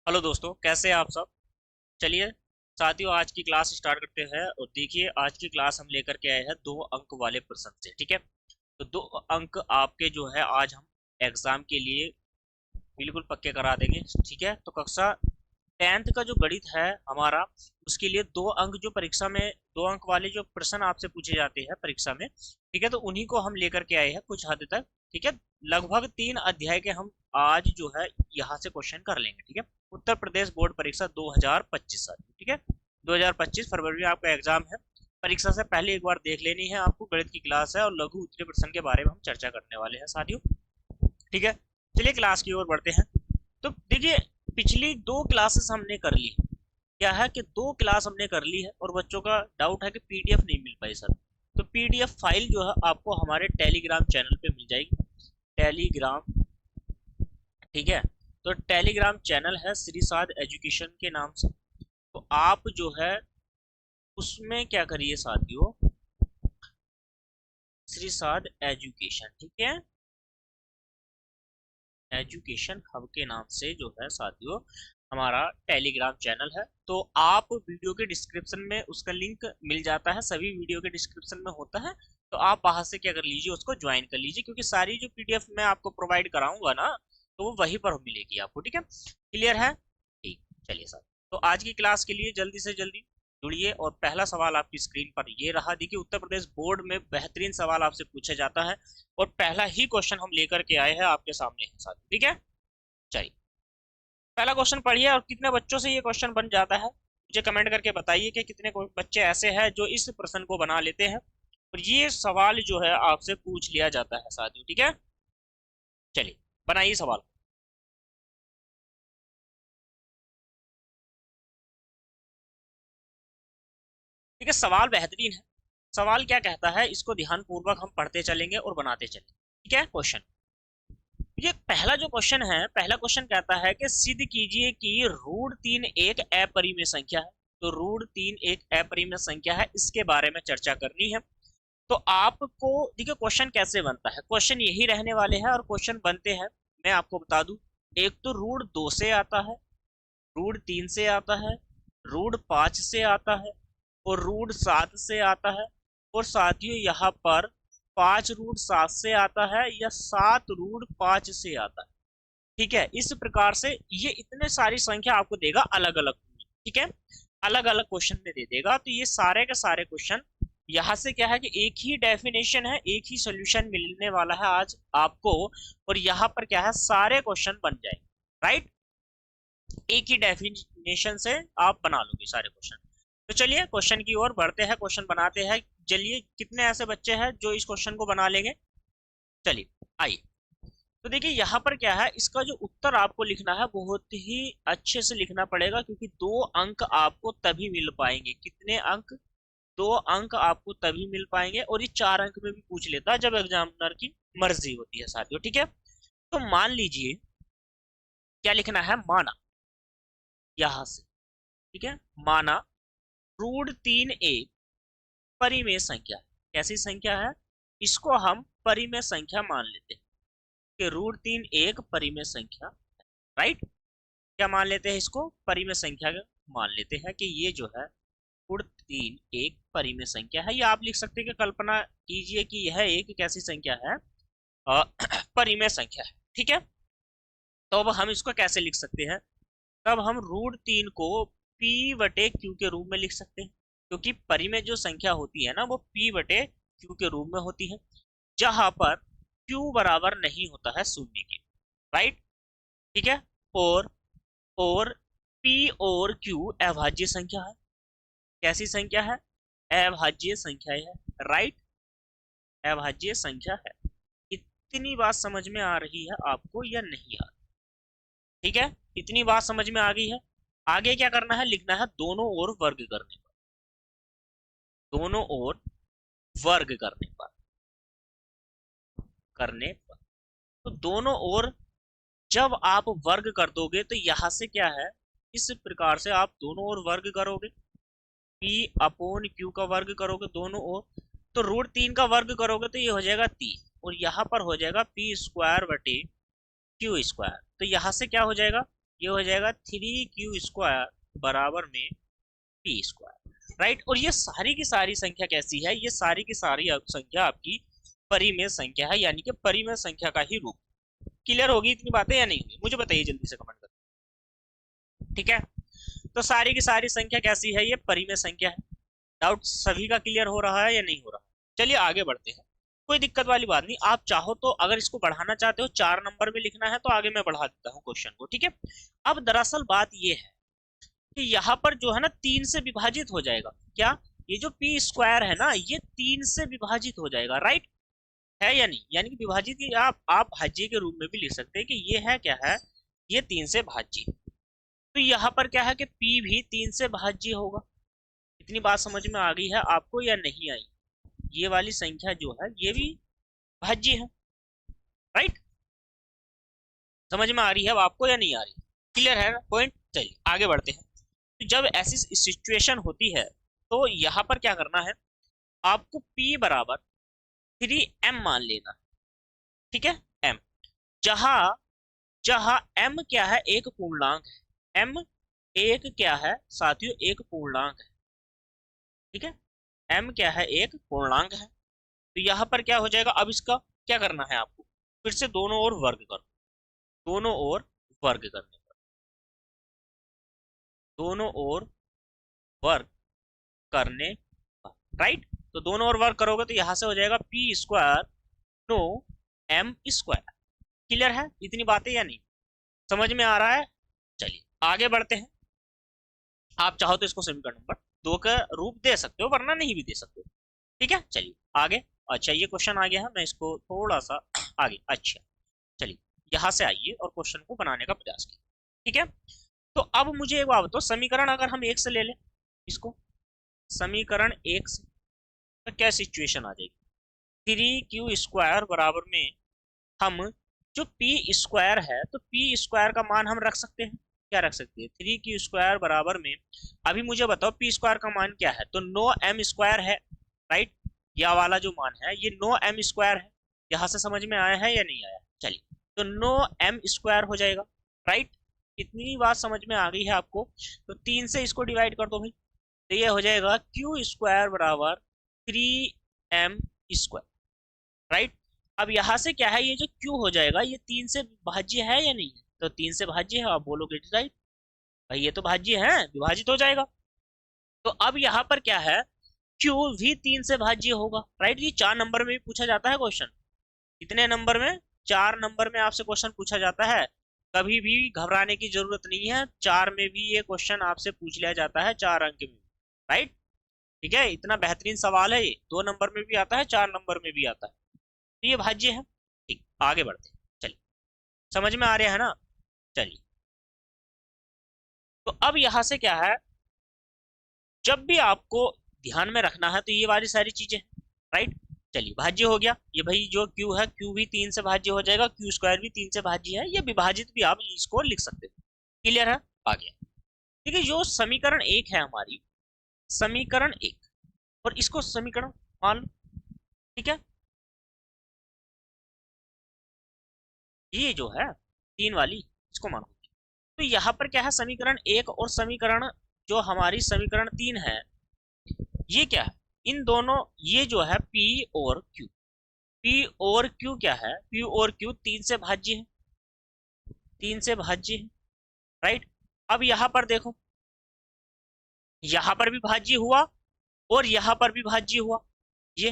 Hello दोस्तों, कैसे हैं आप सब। चलिए साथियों, आज की क्लास स्टार्ट करते हैं। और देखिए, आज की क्लास हम लेकर के आए हैं 2 अंक वाले प्रश्न से। ठीक है, तो 2 अंक आपके जो है आज हम एग्जाम के लिए बिल्कुल पक्के करा देंगे। ठीक है, तो कक्षा 10th का जो गणित है हमारा, उसके लिए 2 अंक जो परीक्षा में 2 अंक वाले जो प्रश्न आपसे पूछे जाते हैं परीक्षा में, ठीक है, तो उन्हीं को हम लेकर के आए हैं कुछ हद तक। ठीक है, लगभग 3 अध्याय के हम आज जो है यहाँ से क्वेश्चन कर लेंगे। ठीक है, उत्तर प्रदेश बोर्ड परीक्षा 2025 साल। ठीक है, 2025 फरवरी में आपका एग्जाम है। परीक्षा से पहले एक बार देख लेनी है आपको, गणित की क्लास है और लघु उत्तरीय प्रश्न के बारे में हम चर्चा करने वाले हैं साथियों। ठीक है, चलिए क्लास की ओर बढ़ते हैं। तो देखिए, पिछली 2 क्लासेस हमने कर ली। क्या है कि 2 क्लास हमने कर ली है और बच्चों का डाउट है कि पीडीएफ नहीं मिल पाई सर। तो पीडीएफ फाइल जो है आपको हमारे टेलीग्राम चैनल पे मिल जाएगी। टेलीग्राम, ठीक है, तो टेलीग्राम चैनल है श्री साध एजुकेशन के नाम से। तो आप जो है उसमें क्या करिए साथियों, श्री साध एजुकेशन, ठीक है, एजुकेशन हब के नाम से जो है साथियों हमारा टेलीग्राम चैनल है। तो आप वीडियो के डिस्क्रिप्शन में उसका लिंक मिल जाता है, सभी वीडियो के डिस्क्रिप्शन में होता है। तो आप वहां से क्या कर लीजिए, उसको ज्वाइन कर लीजिए, क्योंकि सारी जो पीडीएफ मैं आपको प्रोवाइड कराऊंगा ना, तो वो वहीं पर मिलेगी आपको। ठीक है, क्लियर है। ठीक, चलिए सर, तो आज की क्लास के लिए जल्दी से जल्दी जुड़िए। और पहला सवाल आपकी स्क्रीन पर ये रहा। देखिए, उत्तर प्रदेश बोर्ड में बेहतरीन सवाल आपसे पूछा जाता है और पहला ही क्वेश्चन हम लेकर के आए हैं आपके सामने है साथ। ठीक है, चलिए पहला क्वेश्चन पढ़िए और कितने बच्चों से ये क्वेश्चन बन जाता है मुझे कमेंट करके बताइए कि कितने बच्चे ऐसे हैं जो इस प्रश्न को बना लेते हैं और ये सवाल जो है आपसे पूछ लिया जाता है साथियों। ठीक है, चलिए बनाइए सवाल। ठीक है, सवाल बेहतरीन है। सवाल क्या कहता है, इसको ध्यान पूर्वक हम पढ़ते चलेंगे और बनाते चलेंगे। ठीक है, क्वेश्चन, ये पहला जो क्वेश्चन है, पहला क्वेश्चन कहता है कि सिद्ध कीजिए कि √3 एक अपरिमेय संख्या है। तो √3 एक अपरिमेय संख्या है, इसके बारे में चर्चा करनी है। तो आपको देखिए क्वेश्चन कैसे बनता है, क्वेश्चन यही रहने वाले हैं और क्वेश्चन बनते हैं। मैं आपको बता दूं, एक तो √2 से आता है, √3 से आता है, √5 से आता है और √7 से आता है। और साथियों यहाँ पर 5 √7 से आता है या 7 √5 से आता है। ठीक है, इस प्रकार से ये इतने सारी संख्या आपको देगा अलग अलग। ठीक है, अलग अलग क्वेश्चन में दे देगा। तो ये सारे के सारे क्वेश्चन यहाँ से क्या है कि एक ही डेफिनेशन है, एक ही सोल्यूशन मिलने वाला है आज आपको। और यहाँ पर क्या है, सारे क्वेश्चन बन जाएंगे। राइट, एक ही डेफिनेशन से आप बना लोगे सारे क्वेश्चन। तो चलिए क्वेश्चन की ओर बढ़ते हैं, क्वेश्चन बनाते हैं। चलिए, कितने ऐसे बच्चे हैं जो इस क्वेश्चन को बना लेंगे। चलिए आइए। तो देखिए यहाँ पर क्या है, इसका जो उत्तर आपको लिखना है बहुत ही अच्छे से लिखना पड़ेगा, क्योंकि 2 अंक आपको तभी मिल पाएंगे। कितने अंक, 2 अंक आपको तभी मिल पाएंगे। और ये 4 अंक में भी पूछ लेता है जब एग्जामिनर की मर्जी होती है साथियों। ठीक है, तो मान लीजिए क्या लिखना है, माना यहां से। ठीक है, माना √3 एक परिमेय संख्या है। कैसी संख्या है, इसको हम परिमेय संख्या मान लेते हैं कि √3 एक परिमेय संख्या। राइट, क्या मान लेते हैं, इसको परिमेय संख्या मान लेते हैं कि ये जो है √3 एक परिमेय संख्या है। या आप लिख सकते हैं कि कल्पना कीजिए कि यह एक कैसी संख्या है, परिमेय संख्या है। ठीक है, तो अब हम इसको कैसे लिख सकते हैं, तब हम √3 को p/q के रूप में लिख सकते हैं। क्योंकि परिमेय जो संख्या होती है ना, वो p/q के रूप में होती है, जहां पर q बराबर नहीं होता है शून्य के। राइट, ठीक है, और p और q अभाज्य संख्या है। कैसी संख्या है, अभाज्य संख्या है। राइट, अभाज्य संख्या है। इतनी बात समझ में आ रही है आपको या नहीं आ रही। ठीक है, इतनी बात समझ में आ गई है। आगे क्या करना है, लिखना है दोनों ओर वर्ग करने पर। दोनों ओर वर्ग करने पर तो दोनों ओर जब आप वर्ग कर दोगे तो यहां से क्या है, इस प्रकार से आप दोनों ओर वर्ग करोगे, p/q का वर्ग करोगे दोनों ओर। तो √3 का वर्ग करोगे तो ये हो जाएगा 3, और यहाँ पर हो जाएगा p² / q²। तो यहाँ से क्या हो जाएगा, ये हो जाएगा 3q² बराबर में p², राइट। और ये सारी की सारी संख्या कैसी है, ये सारी की सारी संख्या आपकी परिमेय संख्या है, यानी कि परिमेय संख्या का ही रूप। क्लियर होगी इतनी बातें या नहीं होगी, मुझे बताइए जल्दी से कमेंट कर। ठीक है, तो सारी की सारी संख्या कैसी है, ये परिमेय संख्या है। डाउट सभी का क्लियर हो रहा है या नहीं हो रहा? चलिए आगे बढ़ते हैं, कोई दिक्कत वाली बात नहीं। आप चाहो तो अगर इसको बढ़ाना चाहते हो 4 नंबर में लिखना है तो आगे मैं बढ़ा देता हूँ क्वेश्चन को, ठीक है। अब दरअसल बात ये है कि यहाँ पर जो है ना 3 से विभाजित हो जाएगा। क्या ये जो p² है ना, ये 3 से विभाजित हो जाएगा, राइट है या नहीं? यानी कि विभाजित की आप भाज्य के रूप में भी लिख सकते हैं कि ये है क्या है, ये 3 से भाज्य। तो यहाँ पर क्या है कि p भी 3 से भाज्य होगा। इतनी बात समझ में आ गई है आपको या नहीं आई? ये वाली संख्या जो है ये भी भाज्य है, राइट। समझ में आ रही है अब आपको या नहीं आ रही? क्लियर है पॉइंट? चलिए आगे बढ़ते हैं। तो जब ऐसी सिचुएशन होती है तो यहाँ पर क्या करना है, आपको p बराबर 3m मान लेना, ठीक है। m जहां जहां m क्या है, एक पूर्णांक है। m एक क्या है साथियों, एक पूर्णांक है, ठीक है। m क्या है, एक पूर्णांक है। तो यहाँ पर क्या हो जाएगा, अब इसका क्या करना है आपको, फिर से दोनों ओर वर्ग करो, दोनों ओर वर्ग करने पर, दोनों ओर वर्ग करने पर, राइट। तो दोनों ओर वर्ग करोगे तो यहाँ से हो जाएगा p² नो m²। क्लियर है इतनी बातें या नहीं? समझ में आ रहा है? चलिए आगे बढ़ते हैं। आप चाहो तो इसको समीकरण नंबर 2 का रूप दे सकते हो, वरना नहीं भी दे सकते हो, ठीक है। चलिए आगे। अच्छा ये क्वेश्चन आ गया है, मैं इसको थोड़ा सा आगे, अच्छा चलिए यहाँ से आइए और क्वेश्चन को बनाने का प्रयास कीजिए, ठीक है। तो अब मुझे एक बात बताओ, समीकरण अगर हम 1 से ले लें इसको, समीकरण 1 से, तो क्या सिचुएशन आ जाएगी, 3q² बराबर में हम जो p² है, तो p² का मान हम रख सकते हैं, क्या रख सकते हैं, 3q² बराबर में, अभी मुझे बताओ p² का मान क्या है, तो 9m² है, राइट। यह वाला जो मान है ये 9m² है। यहाँ से समझ में आया है या नहीं आया? चलिए तो 9m² हो जाएगा, राइट। इतनी बात समझ में आ गई है आपको? तो 3 से इसको डिवाइड कर दो भाई, तो ये हो जाएगा q² बराबर 3m², राइट। अब यहाँ से क्या है, ये जो q हो जाएगा ये 3 से भाज्य है या नहीं है, तो 3 से भाज्य है, आप बोलोगे राइट भाई ये तो भाज्य है, विभाजित हो जाएगा। तो अब यहाँ पर क्या है, q भी 3 से भाज्य होगा, राइट। ये 4 नंबर में भी पूछा जाता है क्वेश्चन, कितने नंबर में, 4 नंबर में आपसे क्वेश्चन पूछा जाता है। कभी भी घबराने की जरूरत नहीं है, 4 में भी ये क्वेश्चन आपसे पूछ लिया जाता है, 4 अंक में, राइट। ठीक है, इतना बेहतरीन सवाल है ये, 2 नंबर में भी आता है, 4 नंबर में भी आता है। तो ये भाज्य है, ठीक। आगे बढ़ते हैं, चलिए समझ में आ रहा है ना? चलिए तो अब यहां से क्या है, जब भी आपको ध्यान में रखना है तो ये वाली सारी चीजें, राइट। चलिए भाज्य हो गया, ये भाई जो q है, q भी 3 से भाज्य हो जाएगा, q² भी 3 से भाज्य है, ये विभाजित भी आप इसको लिख सकते हो। क्लियर है? आ गया। देखिए जो समीकरण 1 है हमारी, समीकरण 1, और इसको समीकरण मान लो, ठीक है। ये जो है 3 वाली, इसको मानो। तो यहाँ पर क्या है, समीकरण 1 और समीकरण जो हमारी समीकरण 3 है, ये क्या है, इन दोनों, ये जो है P और Q, P और Q क्या है, P और Q 3 से भाज्य है, 3 से भाज्य है, राइट। अब यहाँ पर देखो, यहाँ पर भी भाज्य हुआ और यहाँ पर भी भाज्य हुआ, ये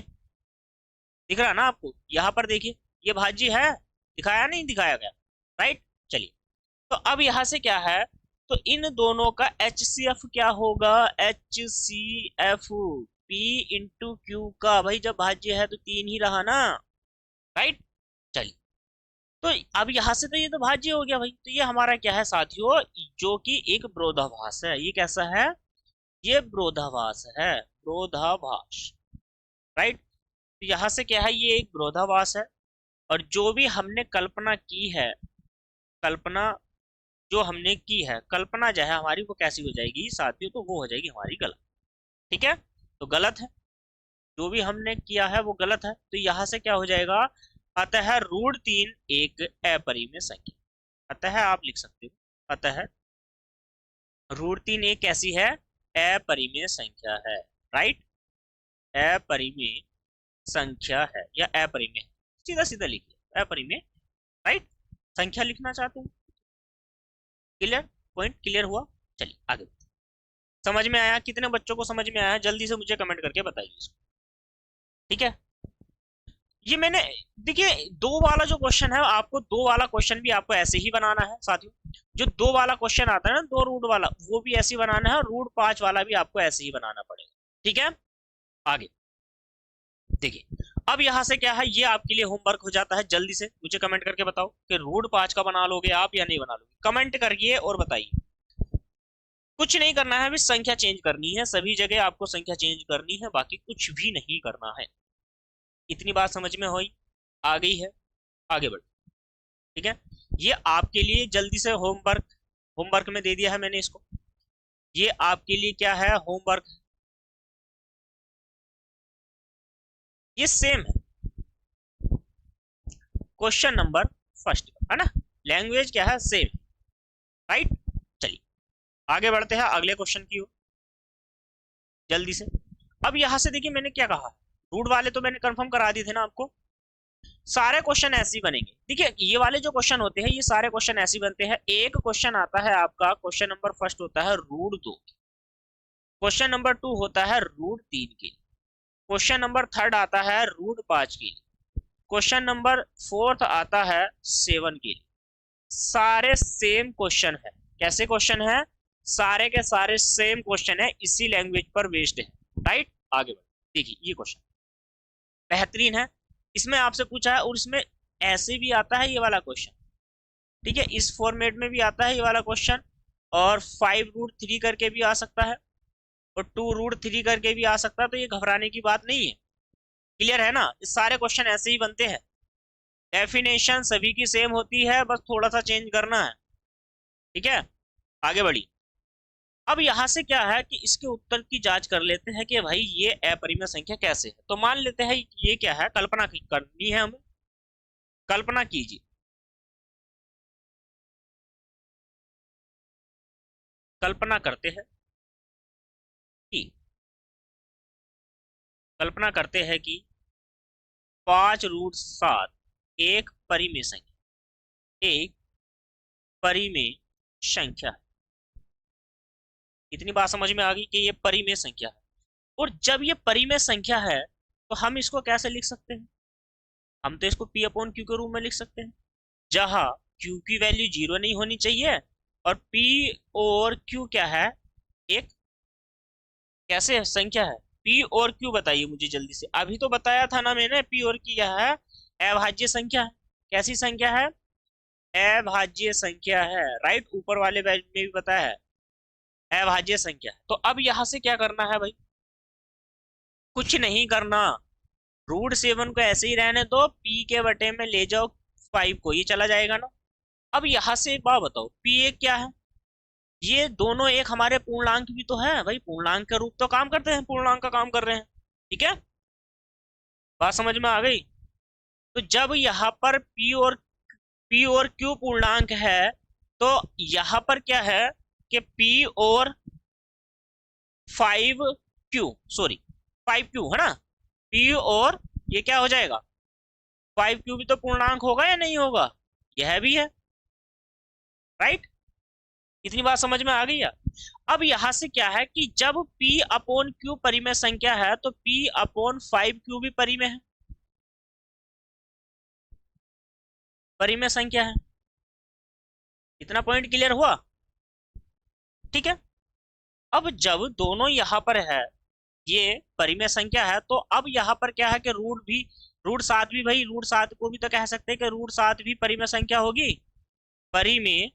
दिख रहा है ना आपको? यहाँ पर देखिए ये भाज्य है, दिखाया नहीं दिखाया गया, राइट। चलिए तो अब यहाँ से क्या है, तो इन दोनों का HCF क्या होगा, HCF P इंटू Q का, भाई जब भाज्य है तो 3 ही रहा ना, राइट। चलिए तो अब यहाँ से तो ये तो भाज्य हो गया भाई, तो ये हमारा क्या है साथियों, जो कि एक विरोधाभास है। ये कैसा है, ये विरोधाभास है, विरोधाभास, राइट। तो यहाँ से क्या है, ये एक विरोधाभास है, और जो भी हमने कल्पना की है, कल्पना जो हमने की है, कल्पना जो है हमारी वो कैसी हो जाएगी साथियों, तो वो हो जाएगी हमारी गलत, ठीक है। तो गलत है, जो भी हमने किया है वो गलत है, तो यहाँ से क्या हो जाएगा, अतः √3 एक अपरिमेय संख्या, अतः आप लिख सकते हो अतः √3 एक कैसी है, अपरिमेय संख्या है, राइट, अपरिमेय संख्या है या अपरिमेय, सीधा सीधा लिखिए अपरिमेय, राइट, संख्या लिखना चाहते हैं। क्लियर, पॉइंट क्लियर हुआ। चलिए आगे, समझ में आया, कितने बच्चों को समझ में आया जल्दी से मुझे कमेंट करके बताइए इसको। ठीक है, ये मैंने, देखिए दो वाला जो क्वेश्चन है, आपको दो वाला क्वेश्चन भी आपको ऐसे ही बनाना है साथियों। जो दो वाला क्वेश्चन आता है ना, दो रूट वाला, वो भी ऐसे ही बनाना है, और √5 वाला भी आपको ऐसे ही बनाना पड़ेगा। ठीक है, आगे देखिए, अब यहां से क्या है, ये आपके लिए होमवर्क हो जाता है। जल्दी से मुझे कमेंट करके बताओ कि √5 का बना लोगे आप या नहीं बना लोगे, कमेंट करिए और बताइए। कुछ नहीं करना है, अभी संख्या चेंज करनी है, सभी जगह आपको संख्या चेंज करनी है, बाकी कुछ भी नहीं करना है। इतनी बात समझ में हुई, आ गई है, आगे बढ़। ठीक है, ये आपके लिए जल्दी से होमवर्क, होमवर्क में दे दिया है मैंने इसको, ये आपके लिए क्या है, होमवर्क, ये सेम है क्वेश्चन नंबर फर्स्ट, है ना, लैंग्वेज क्या है, सेम, राइट। चलिए आगे बढ़ते हैं अगले क्वेश्चन की ओर जल्दी से। अब यहां से देखिए मैंने क्या कहा, रूट वाले तो मैंने कंफर्म करा दिए थे ना आपको, सारे क्वेश्चन ऐसे ही बनेंगे। देखिए ये वाले जो क्वेश्चन होते हैं, ये सारे क्वेश्चन ऐसे ही बनते हैं। एक क्वेश्चन आता है आपका, क्वेश्चन नंबर फर्स्ट होता है √2, क्वेश्चन नंबर 2 होता है √3 के, क्वेश्चन नंबर थर्ड आता है √5 के, क्वेश्चन नंबर फोर्थ आता है 7 के। सारे सेम क्वेश्चन है, कैसे क्वेश्चन है, सारे के सारे सेम क्वेश्चन है, इसी लैंग्वेज पर बेस्ड है, राइट। आगे बढ़, देखिए ये क्वेश्चन बेहतरीन है, इसमें आपसे पूछा है, और इसमें ऐसे भी आता है ये वाला क्वेश्चन, ठीक है, इस फॉर्मेट में भी आता है ये वाला क्वेश्चन, और 5√3 करके भी आ सकता है, और 2√3 करके भी आ सकता है, तो ये घबराने की बात नहीं है। क्लियर है ना, ये सारे क्वेश्चन ऐसे ही बनते हैं, डेफिनेशन सभी की सेम होती है, बस थोड़ा सा चेंज करना है। ठीक है, आगे बढ़ी। अब यहां से क्या है कि इसके उत्तर की जांच कर लेते हैं कि भाई ये अपरिमेय संख्या कैसे है। तो मान लेते हैं ये क्या है, कल्पना करनी है हमें, कल्पना कीजिए, कल्पना करते हैं कि, कल्पना करते हैं कि 5√7 एक परिमेय संख्या, एक परिमेय संख्या है। इतनी बात समझ में आ गई कि ये परिमेय संख्या है, और जब ये परिमेय संख्या है तो हम इसको कैसे लिख सकते हैं, हम तो इसको P/Q के रूप में लिख सकते हैं, जहां Q की वैल्यू 0 नहीं होनी चाहिए, और P और Q क्या है, एक कैसे संख्या है, P और Q बताइए मुझे जल्दी से, अभी तो बताया था ना मैंने, P और Q क्या है, अभाज्य संख्या है। कैसी संख्या है, अभाज्य संख्या है, राइट, ऊपर वाले में भी बताया है अभाज्य संख्या। तो अब यहां से क्या करना है भाई, कुछ नहीं करना, √7 को ऐसे ही रहने दो, P के बटे में ले जाओ 5 को, ये चला जाएगा ना। अब यहां से एक बात बताओ, P एक क्या है, ये दोनों एक हमारे पूर्णांक भी तो है भाई, पूर्णांक के रूप तो काम करते हैं, पूर्णांक का काम कर रहे हैं। ठीक है, बात समझ में आ गई। तो जब यहाँ पर P और Q पूर्णांक है, तो यहाँ पर क्या है कि P और 5Q, सॉरी 5Q है ना, P और ये क्या हो जाएगा, 5Q भी तो पूर्णांक होगा या नहीं होगा, यह भी है, राइट। इतनी बात समझ में आ गई है। अब यहां से क्या है कि जब P/Q परिमेय संख्या है, तो P/5Q भी परिमेय है, परिमेय संख्या है। इतना पॉइंट क्लियर हुआ। ठीक है, अब जब दोनों यहां पर है, ये परिमेय संख्या है, तो अब यहां पर क्या है कि √7 भी भाई, √7 को भी तो कह सकते हैं कि √7 भी परिमेय संख्या होगी, परिमेय,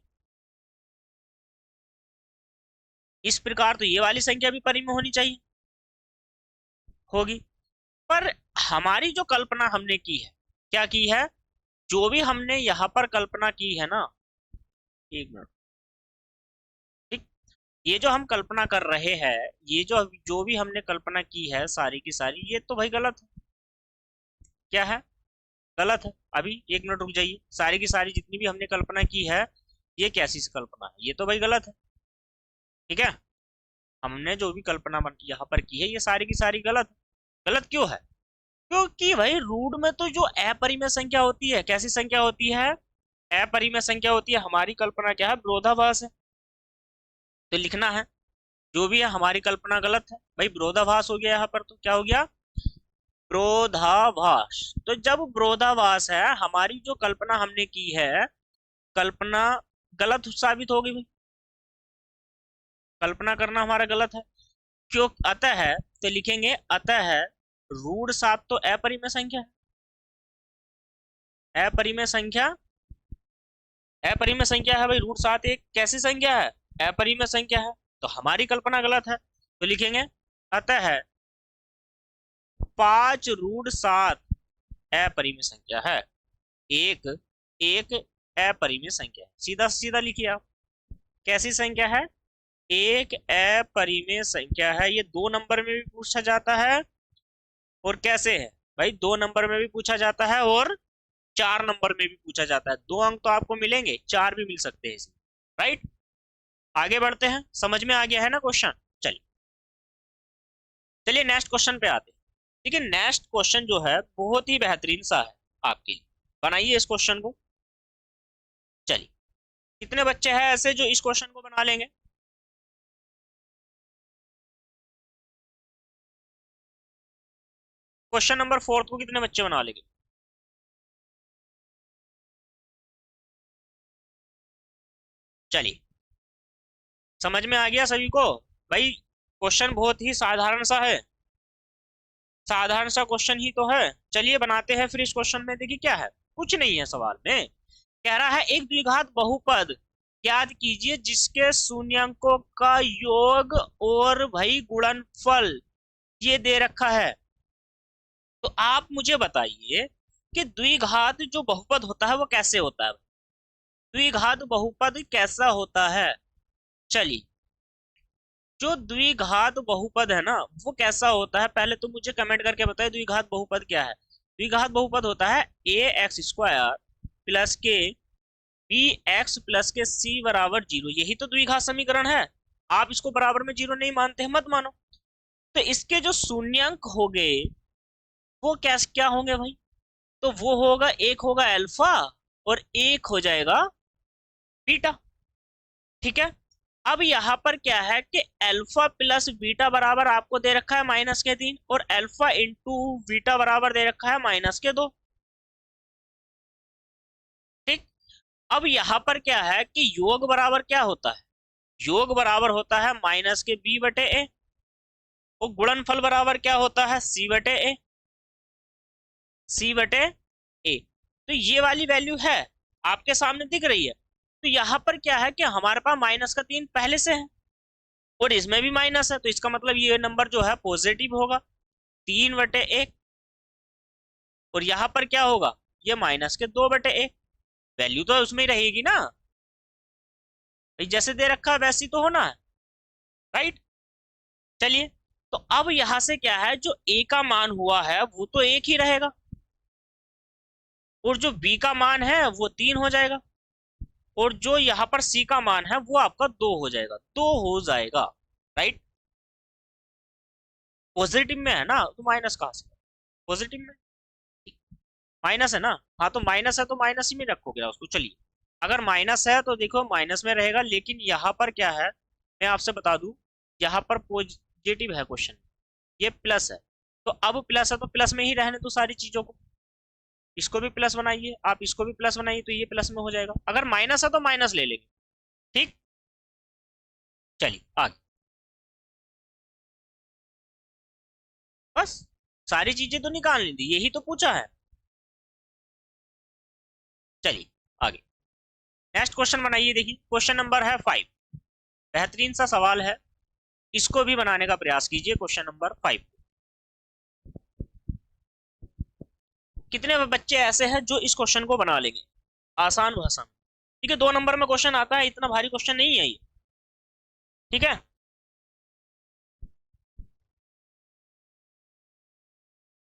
इस प्रकार तो ये वाली संख्या भी परिमेय होनी चाहिए, होगी। पर हमारी जो कल्पना हमने की है, क्या की है, जो भी हमने यहाँ पर कल्पना की है ना, एक मिनट, ठीक, ये जो हम कल्पना कर रहे हैं, ये जो जो भी हमने कल्पना की है सारी की सारी, ये तो भाई गलत है। क्या है, गलत है। अभी एक मिनट रुक जाइए, सारी की सारी जितनी भी हमने कल्पना की है, ये कैसी कल्पना है, ये तो भाई गलत है। ठीक है, हमने जो भी कल्पना यहाँ पर की है ये सारी की सारी गलत है। गलत क्यों है? क्योंकि भाई रूट में तो जो अपरिमेय संख्या होती है, कैसी संख्या होती है? अपरिमेय संख्या होती है। हमारी कल्पना क्या है? विरोधाभास है। तो लिखना है जो भी है हमारी कल्पना गलत है भाई, विरोधाभास हो गया यहाँ पर, तो क्या हो गया? विरोधाभास। तो जब विरोधाभास है, हमारी जो कल्पना हमने की है, कल्पना गलत साबित होगी भाई, कल्पना करना हमारा गलत है। क्यों? अतः है, तो लिखेंगे अतः है √7 तो अपरिमेय संख्या है। अपरिमेय संख्या, अपरिमेय संख्या है भाई। √7 एक कैसी संख्या है? अपरिमेय संख्या है। तो हमारी कल्पना गलत है, तो लिखेंगे अतः है 5√7 अपरिमेय संख्या है। एक एक अपरिमेय संख्या है। सीधा सीधा लिखिए आप, कैसी संख्या है? एक अपरिमेय संख्या है। ये 2 नंबर में भी पूछा जाता है, और कैसे है भाई? 2 नंबर में भी पूछा जाता है और 4 नंबर में भी पूछा जाता है। 2 अंक तो आपको मिलेंगे, 4 भी मिल सकते हैं इसमें। राइट, आगे बढ़ते हैं। समझ में आ गया है ना क्वेश्चन? चलिए चलिए नेक्स्ट क्वेश्चन पे आते हैं। ठीक है, नेक्स्ट क्वेश्चन जो है बहुत ही बेहतरीन सा है आपके लिए। बनाइए इस क्वेश्चन को। चलिए, कितने बच्चे हैं ऐसे जो इस क्वेश्चन को बना लेंगे? क्वेश्चन नंबर 4 को कितने बच्चे बना लेंगे? चलिए, समझ में आ गया सभी को? भाई क्वेश्चन बहुत ही साधारण सा है, साधारण सा क्वेश्चन ही तो है। चलिए बनाते हैं फिर इस क्वेश्चन में। देखिए क्या है, कुछ नहीं है सवाल में। कह रहा है एक द्विघात बहुपद याद कीजिए जिसके शून्यंकों का योग और भाई गुणनफल ये दे रखा है। तो आप मुझे बताइए कि द्विघात जो बहुपद होता है वो कैसे होता है? द्विघात बहुपद कैसा होता है? चलिए, जो द्विघात बहुपद है ना वो कैसा होता है, पहले तो मुझे कमेंट करके बताइए द्विघात बहुपद क्या है। द्विघात बहुपद होता है ax² प्लस के bx प्लस के c बराबर 0। यही तो द्विघात समीकरण है। आप इसको बराबर में 0 नहीं मानते हैं, मत मानो। तो इसके जो शून्यंक हो गए वो क्या क्या होंगे भाई? तो वो होगा, एक होगा अल्फा और एक हो जाएगा बीटा। ठीक है, अब यहाँ पर क्या है कि अल्फा प्लस बीटा बराबर आपको दे रखा है -3, और अल्फा इंटू बीटा बराबर दे रखा है -2। ठीक, अब यहाँ पर क्या है कि योग बराबर क्या होता है? योग बराबर होता है -b/a, और गुणनफल बराबर क्या होता है? c/a, c/a। तो ये वाली वैल्यू है आपके सामने दिख रही है। तो यहाँ पर क्या है कि हमारे पास -3 पहले से है, और इसमें भी माइनस है, तो इसका मतलब ये नंबर जो है पॉजिटिव होगा, 3/1। और यहाँ पर क्या होगा? ये -2/1। वैल्यू तो उसमें ही रहेगी ना भाई, जैसे दे रखा है वैसी तो होना है। राइट, चलिए, तो अब यहां से क्या है, जो a का मान हुआ है वो तो 1 ही रहेगा, और जो b का मान है वो 3 हो जाएगा, और जो यहाँ पर c का मान है वो आपका 2 हो जाएगा, 2 हो जाएगा। राइट, पॉजिटिव में है ना, तो माइनस कहाँ से? पॉजिटिव में माइनस है ना, हाँ तो माइनस है तो माइनस ही में रखोगे उसको। चलिए, अगर माइनस है तो देखो माइनस में रहेगा, लेकिन यहाँ पर क्या है मैं आपसे बता दूं, यहाँ पर पॉजिटिव है क्वेश्चन, ये प्लस है। तो अब प्लस है तो प्लस में ही रहने दो सारी चीजों को। इसको भी प्लस बनाइए, आप इसको भी प्लस बनाइए, तो ये प्लस में हो जाएगा। अगर माइनस है तो माइनस ले लेंगे। ठीक, चलिए आगे। बस सारी चीजें तो निकाल ली थी, यही तो पूछा है। चलिए आगे, नेक्स्ट क्वेश्चन बनाइए। देखिए क्वेश्चन नंबर है 5, बेहतरीन सा सवाल है, इसको भी बनाने का प्रयास कीजिए। क्वेश्चन नंबर 5, कितने बच्चे ऐसे हैं जो इस क्वेश्चन को बना लेंगे आसान भाषा में? ठीक है, 2 नंबर में क्वेश्चन आता है, इतना भारी क्वेश्चन नहीं है ये। ठीक है,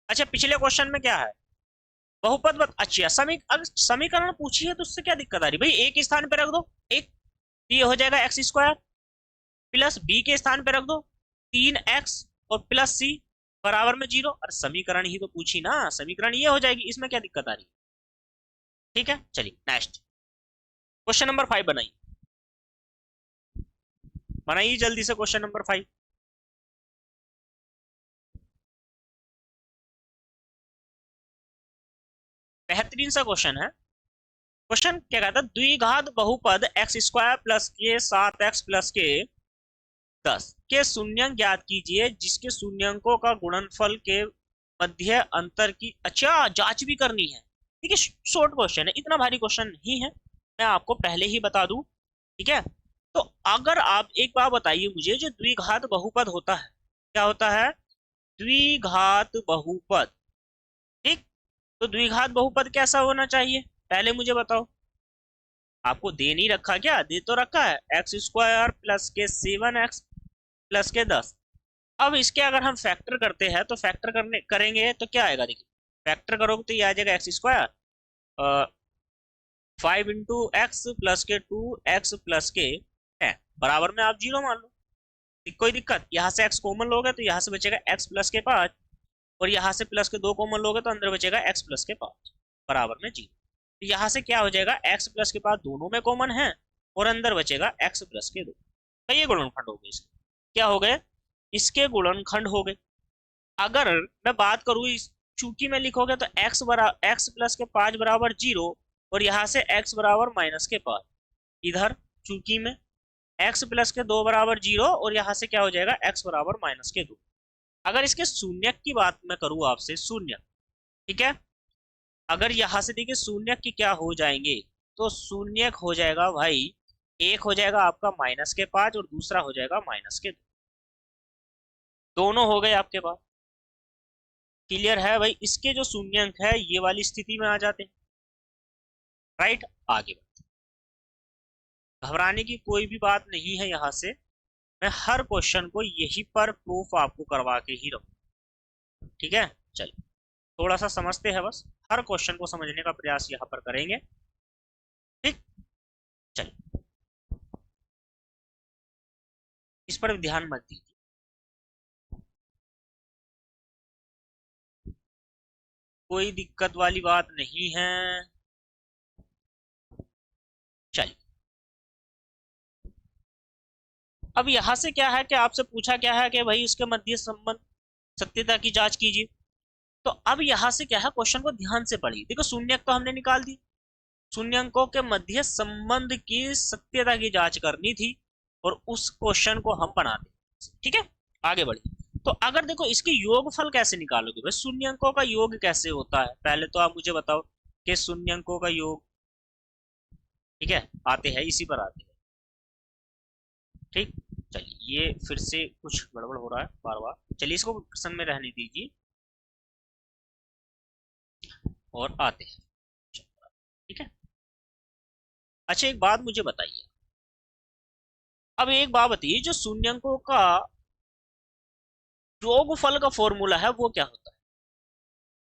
अच्छा पिछले क्वेश्चन में क्या है? बहुपद अच्छा अगर समीकरण पूछी है तो उससे क्या दिक्कत आ रही भाई, एक स्थान पे रख दो एक, तो ये हो जाएगा एक्स स्क्वायर प्लस बी के स्थान पे रख दो 3x और प्लस सी बराबर में 0। और समीकरण ही तो पूछी ना, समीकरण ये हो जाएगी, इसमें क्या दिक्कत आ रही है। ठीक है, चलिए नेक्स्ट क्वेश्चन नंबर 5 बनाइए, बनाइए जल्दी से क्वेश्चन नंबर 5। बेहतरीन सा क्वेश्चन है। क्वेश्चन क्या कहता है, द्विघात बहुपद एक्स स्क्वायर प्लस के 7x प्लस के 10 के शून्यंक ज्ञात कीजिए जिसके शून्यंकों का गुणनफल के मध्य अंतर की अच्छा जांच भी करनी है। ठीक है, शॉर्ट क्वेश्चन है, इतना भारी क्वेश्चन नहीं है, मैं आपको पहले ही बता दूं। ठीक है, तो अगर आप एक बार बताइए मुझे, जो द्विघात बहुपद होता है क्या होता है, द्विघात बहुपद। ठीक, तो द्विघात बहुपद कैसा होना चाहिए पहले मुझे बताओ। आपको दे नहीं रखा क्या, दे तो रखा है एक्स स्क्वायर प्लस के 7x प्लस के 10। अब इसके अगर हम फैक्टर करते हैं तो फैक्टर करने करेंगे तो क्या आएगा, देखिए फैक्टर करोगे तो ये आ जाएगा एक्स स्क्वायर 5 × x प्लस के 2x प्लस के है बराबर में आप 0 मान लो। कोई दिक्कत, यहाँ से x कॉमन लोगे तो यहाँ से बचेगा x प्लस के 5 और यहाँ से प्लस के 2 कॉमन लोगे तो अंदर बचेगा x प्लस के 5 बराबर में 0। तो यहाँ से क्या हो जाएगा, x प्लस के 5 दोनों में कॉमन है और अंदर बचेगा x प्लस के 2। तो ये गुणनखंड हो गए, इसके क्या हो गए, इसके गुणनखंड हो गए। अगर मैं बात करूं इस चूंकि में लिखोगे तो x प्लस के 5 बराबर 0 और यहाँ से x बराबर माइनस के 5, इधर चूंकि में x प्लस के 2 बराबर 0 और यहाँ से क्या हो जाएगा x बराबर माइनस के 2। अगर इसके शून्य की बात मैं करूं आपसे, शून्य, ठीक है, अगर यहाँ से देखिए शून्य की क्या हो जाएंगे, तो शून्य हो जाएगा भाई, एक हो जाएगा आपका माइनस के 5 और दूसरा हो जाएगा माइनस के 2, दोनों हो गए आपके पास। क्लियर है भाई, इसके जो शून्यंक है ये वाली स्थिति में आ जाते हैं। राइट, आगे बढ़ते, घबराने की कोई भी बात नहीं है। यहाँ से मैं हर क्वेश्चन को यही पर प्रूफ आपको करवा के ही रहूँ। ठीक है, चलिए थोड़ा सा समझते हैं, बस हर क्वेश्चन को समझने का प्रयास यहाँ पर करेंगे। ठीक, चलिए इस पर ध्यान मत दीजिए, कोई दिक्कत वाली बात नहीं है। चलिए अब यहाँ से क्या है कि आपसे पूछा क्या है कि भाई इसके मध्य संबंध सत्यता की जांच कीजिए। तो अब यहाँ से क्या है, क्वेश्चन को ध्यान से पढ़िए। देखो शून्यक तो हमने निकाल दी, शून्यंकों के मध्य संबंध की सत्यता की जांच करनी थी और उस क्वेश्चन को हम बनाते। ठीक है, आगे बढ़िए। तो अगर देखो इसके योगफल कैसे निकालोगे भाई, शून्यंकों का योग कैसे होता है, पहले तो आप मुझे बताओ कि शून्यंकों का योग। ठीक है, आते हैं इसी पर आते हैं। ठीक, चलिए ये फिर से कुछ गड़बड़ हो रहा है बार बार, चलिए इसको प्रसन्न में रहने दीजिए और आते हैं। ठीक है, अच्छा एक बात मुझे बताइए, अब एक बात बताइए, जो शून्यंकों का योगफल का फॉर्मूला है वो क्या होता है।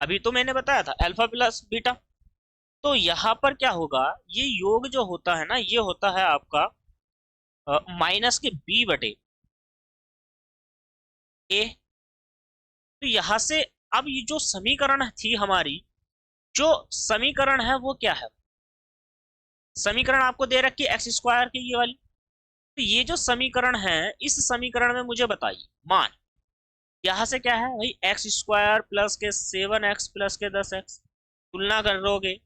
अभी तो मैंने बताया था अल्फा प्लस बीटा, तो यहाँ पर क्या होगा, ये योग जो होता है ना ये होता है आपका माइनस के बी बटे ए। तो यहाँ से अब ये जो समीकरण थी हमारी, जो समीकरण है वो क्या है, समीकरण आपको दे रखी है एक्स स्क्वायर की ये वाली। तो ये जो समीकरण है इस समीकरण में मुझे बताइए मान, यहाँ से क्या है भाई, एक्स स्क्वायर प्लस के 7x प्लस के 10x, तुलना करोगे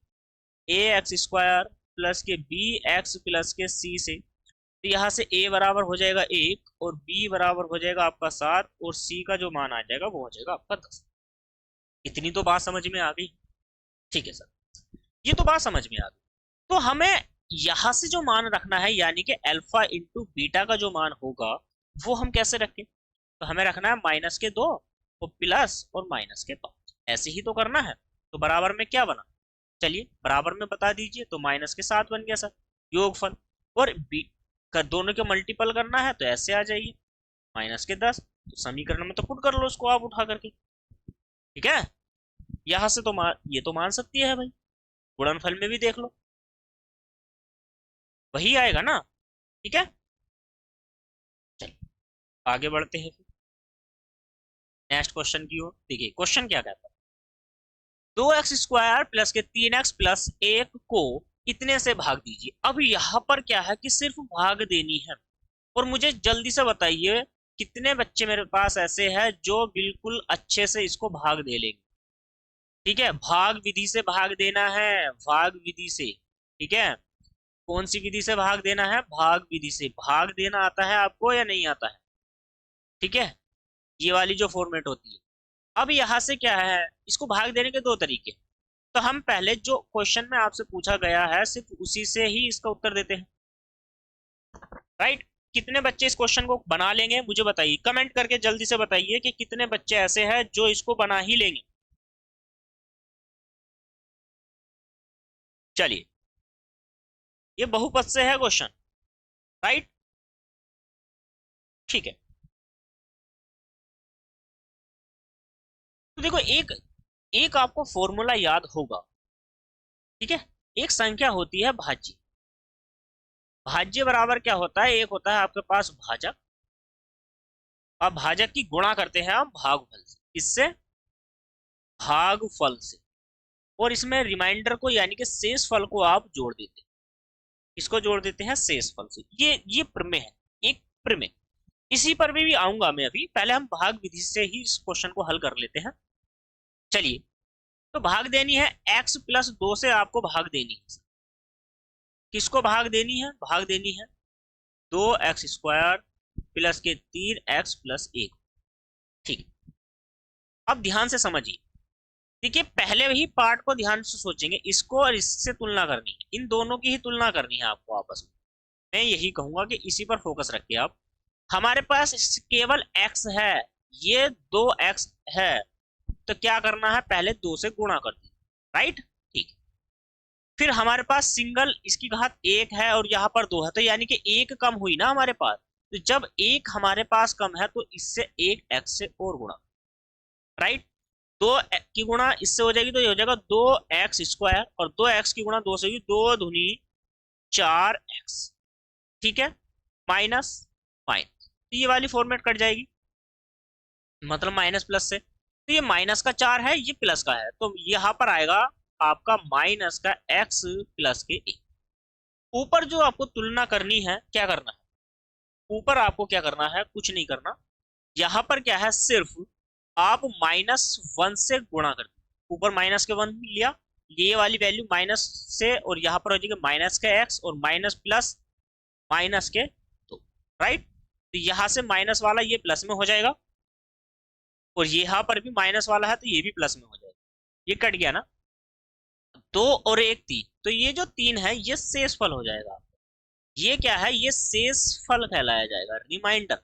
ए एक्स स्क्वायर प्लस के बी एक्स प्लस के सी से, तो यहाँ से a बराबर हो जाएगा 1 और b बराबर हो जाएगा आपका 7 और c का जो मान आ जाएगा वो हो जाएगा आपका 10। इतनी तो बात समझ में आ गई। ठीक है सर, ये तो बात समझ में आ गई। तो हमें यहाँ से जो मान रखना है यानी कि अल्फा इंटू बीटा का जो मान होगा वो हम कैसे रखें, तो हमें रखना है -2 और प्लस और -5, ऐसे ही तो करना है। तो बराबर में क्या बना, चलिए बराबर में बता दीजिए, तो -7 बन गया सर योगफल, और बी का दोनों के मल्टीपल करना है तो ऐसे आ जाइए -10, तो समीकरण में तो पुट कर लो उसको आप उठा करके। ठीक है, यहां से तो ये तो मान सकती है भाई, गुणनफल में भी देख लो वही आएगा ना। ठीक है, चलिए आगे बढ़ते हैं फिर नेक्स्ट क्वेश्चन की ओर। देखिए क्वेश्चन क्या कहता है, 2x² प्लस के 3x+1 को कितने से भाग दीजिए। अब यहाँ पर क्या है कि सिर्फ भाग देनी है, और मुझे जल्दी से बताइए कितने बच्चे मेरे पास ऐसे हैं जो बिल्कुल अच्छे से इसको भाग दे लेंगे। ठीक है, भाग विधि से भाग देना है, भाग विधि से। ठीक है, कौन सी विधि से भाग देना है, भाग विधि से। भाग देना आता है आपको या नहीं आता है? ठीक है, ये वाली जो फॉर्मेट होती है। अब यहाँ से क्या है, इसको भाग देने के दो तरीके। तो हम पहले जो क्वेश्चन में आपसे पूछा गया है सिर्फ उसी से ही इसका उत्तर देते हैं, राइट। कितने बच्चे इस क्वेश्चन को बना लेंगे मुझे बताइए, कमेंट करके जल्दी से बताइए कि कितने बच्चे ऐसे हैं जो इसको बना ही लेंगे। चलिए, ये बहुपद से है क्वेश्चन, राइट। ठीक है, तो देखो एक एक आपको फॉर्मूला याद होगा। ठीक है, एक संख्या होती है भाज्य। भाज्य बराबर क्या होता है, एक होता है आपके पास भाजक, अब भाजक की गुणा करते हैं हम भागफल से। इससे भागफल से, और इसमें रिमाइंडर को यानी कि शेष फल को आप जोड़ देते हैं। इसको जोड़ देते हैं शेष फल से। ये प्रमेय है, एक प्रमेय। इसी पर भी आऊंगा मैं अभी, पहले हम भाग विधि से ही इस क्वेश्चन को हल कर लेते हैं। चलिए, तो भाग देनी है x+2 से, आपको भाग देनी है। किसको भाग देनी है, भाग देनी है 2x² प्लस के 3x+1। ठीक, अब ध्यान से समझिए। देखिए पहले ही पार्ट को ध्यान से सोचेंगे, इसको और इससे तुलना करनी है, इन दोनों की ही तुलना करनी है आपको आपस में। मैं यही कहूंगा कि इसी पर फोकस रखिए आप। हमारे पास केवल x है, ये 2x है, तो क्या करना है, पहले 2 से गुणा कर दी, राइट। ठीक, फिर हमारे पास सिंगल इसकी घात 1 है और यहाँ पर 2 है, तो यानी कि 1 कम हुई ना हमारे पास। तो जब 1 हमारे पास कम है तो इससे 1x से और गुणा, राइट। 2 की गुणा इससे हो जाएगी तो ये हो जाएगा 2x², और 2x की गुणा 2 से होगी, 2 दूनी 4x। ठीक है, माइनस माइनस, तो ये वाली फॉर्मेट कट जाएगी, मतलब माइनस प्लस से। तो ये माइनस का 4 है, ये प्लस का है, तो यहाँ पर आएगा आपका माइनस का x+1। ऊपर जो आपको तुलना करनी है, क्या करना है, ऊपर आपको क्या करना है, कुछ नहीं करना। यहाँ पर क्या है, सिर्फ आप -1 से गुणा कर दो। ऊपर -1 लिया, ये वाली वैल्यू माइनस से, और यहाँ पर हो जाएगा माइनस का x और माइनस प्लस माइनस के 2, राइट। तो यहाँ से माइनस वाला ये प्लस में हो जाएगा, और यहाँ पर भी माइनस वाला है तो ये भी प्लस में हो जाएगा। ये कट गया ना, 2 और 1 3, तो ये जो 3 है ये शेष फल हो जाएगा। ये क्या है, ये शेष फल कहलाया जाएगा, रिमाइंडर।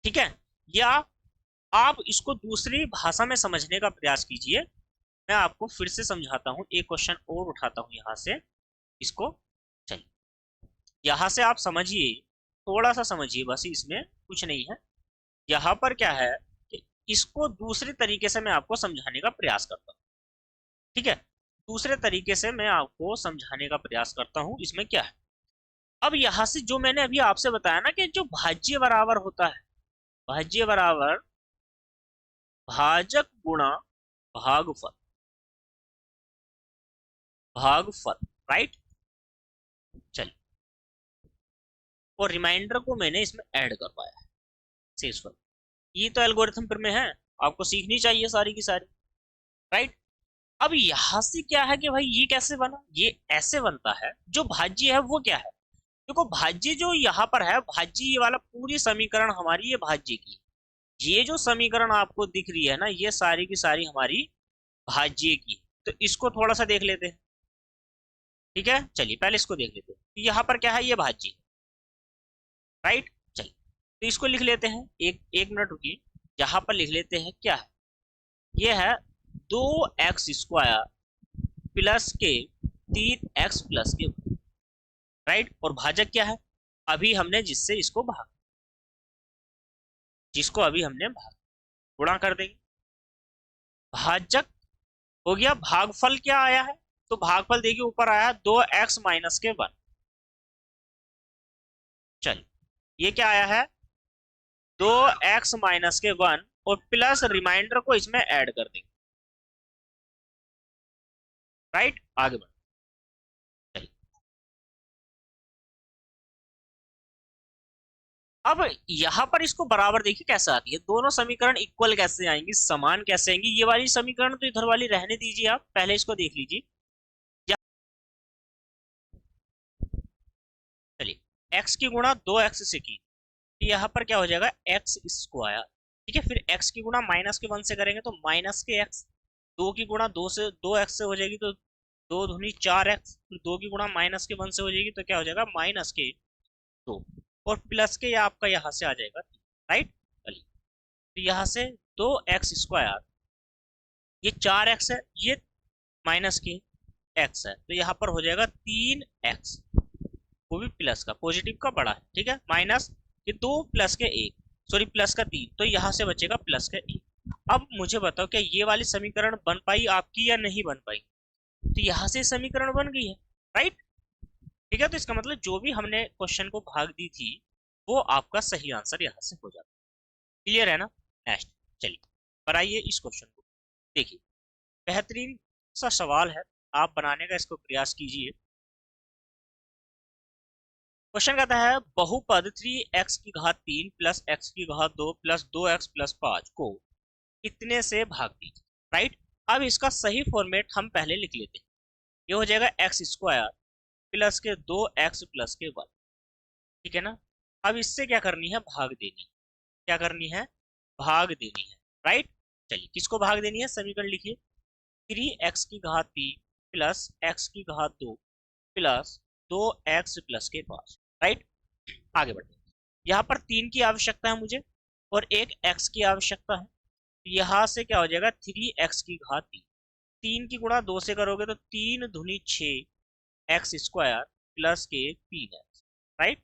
ठीक है, या आप इसको दूसरी भाषा में समझने का प्रयास कीजिए। मैं आपको फिर से समझाता हूँ, एक क्वेश्चन और उठाता हूँ यहाँ से इसको। चलिए, यहाँ से आप समझिए, थोड़ा सा समझिए बस, इसमें कुछ नहीं है। यहाँ पर क्या है कि इसको दूसरे तरीके से मैं आपको समझाने का प्रयास करता हूँ। ठीक है, दूसरे तरीके से मैं आपको समझाने का प्रयास करता हूँ। इसमें क्या है, अब यहाँ से जो मैंने अभी आपसे बताया ना कि जो भाज्य बराबर होता है, भाज्य बराबर भाजक गुणा भागफल, भागफल, राइट। चलिए, और रिमाइंडर को मैंने इसमें ऐड करवाया है, शेषफल। ये तो एल्गोरिथम पर में है, आपको सीखनी चाहिए सारी की सारी, राइट। अब यहां से क्या है कि भाई ये कैसे बना, ये ऐसे बनता है। जो भाज्य है वो क्या है, देखो भाज्य जो यहाँ पर है, भाज्य ये वाला पूरी समीकरण हमारी ये भाज्य की, ये जो समीकरण आपको दिख रही है ना, ये सारी की सारी हमारी भाज्य की। तो इसको थोड़ा सा देख लेते हैं। ठीक है, चलिए पहले इसको देख लेते हैं। तो यहाँ पर क्या है, ये भाज्य, राइट। चलिए, तो इसको लिख लेते हैं, एक एक मिनट रुकिए, यहाँ पर लिख लेते हैं क्या है, ये है 2x² प्लस के 3x+के, राइट। और भाजक क्या है, अभी हमने जिससे इसको भाग, जिसको अभी हमने भाग, गुणा कर देंगे। भाजक हो गया। भागफल क्या आया है, तो भागफल देखिए ऊपर आया 2x माइनस के 1। चलिए ये क्या आया है, 2x माइनस के 1 और प्लस रिमाइंडर को इसमें ऐड कर देंगे। राइट, आगे बढ़। चलिए अब यहां पर इसको बराबर देखिए कैसे आती है, दोनों समीकरण इक्वल कैसे आएंगी, समान कैसे आएंगी। ये वाली समीकरण तो इधर वाली रहने दीजिए, आप पहले इसको देख लीजिए। चलिए x की गुणा 2x से की, तो यहाँ पर क्या हो जाएगा एक्स स्क्वायर। ठीक है, फिर x की गुणा माइनस के 1 से करेंगे तो माइनस के x, 2 की गुणा 2x से हो जाएगी तो 2 दूनी 4x, फिर 2 की गुणा माइनस के 1 से हो जाएगी तो क्या हो जाएगा माइनस के 2, और प्लस के या आपका यहाँ से आ जाएगा। राइट, चलिए तो यहाँ से 2x स्क्वायर, ये 4x है, ये माइनस के x है, तो यहाँ पर हो जाएगा 3x, वो भी प्लस का, पॉजिटिव का बड़ा है। ठीक है, माइनस ये 2 प्लस के 1, सॉरी प्लस का 3, तो यहाँ से बचेगा प्लस का 1। अब मुझे बताओ क्या ये वाली समीकरण बन पाई आपकी या नहीं बन पाई, तो यहाँ से समीकरण बन गई है। राइट, ठीक है, तो इसका मतलब जो भी हमने क्वेश्चन को भाग दी थी वो आपका सही आंसर यहाँ से हो जाता है। क्लियर है ना। नेक्स्ट, चलिए बनाइए इस क्वेश्चन को। देखिए बेहतरीन सा सवाल है, आप बनाने का इसको प्रयास कीजिए। क्वेश्चन कहता है बहुपद 3x की घात 3 प्लस x की घात 2 प्लस 2x प्लस 5 को कितने से भाग दीजिए। राइट, अब इसका सही फॉर्मेट हम पहले लिख लेते हैं। ये हो जाएगा एक्स स्क्वायर प्लस के 2x प्लस के 1। ठीक है ना, अब इससे क्या करनी है, भाग देनी। क्या करनी है, भाग देनी है। राइट, चलिए किसको भाग देनी है, समीकरण लिखिए। 3x की घात 3 प्लस x की घात 2 प्लस 2x प्लस के 5। राइट, आगे बढ़ते हैं। यहाँ पर 3 की आवश्यकता है मुझे और एक x की आवश्यकता है, तो यहाँ से क्या हो जाएगा 3x की घात 3, 3 की गुणा 2 से करोगे तो 3 दूनी 6 एक्स स्क्वायर प्लस के 3x। राइट,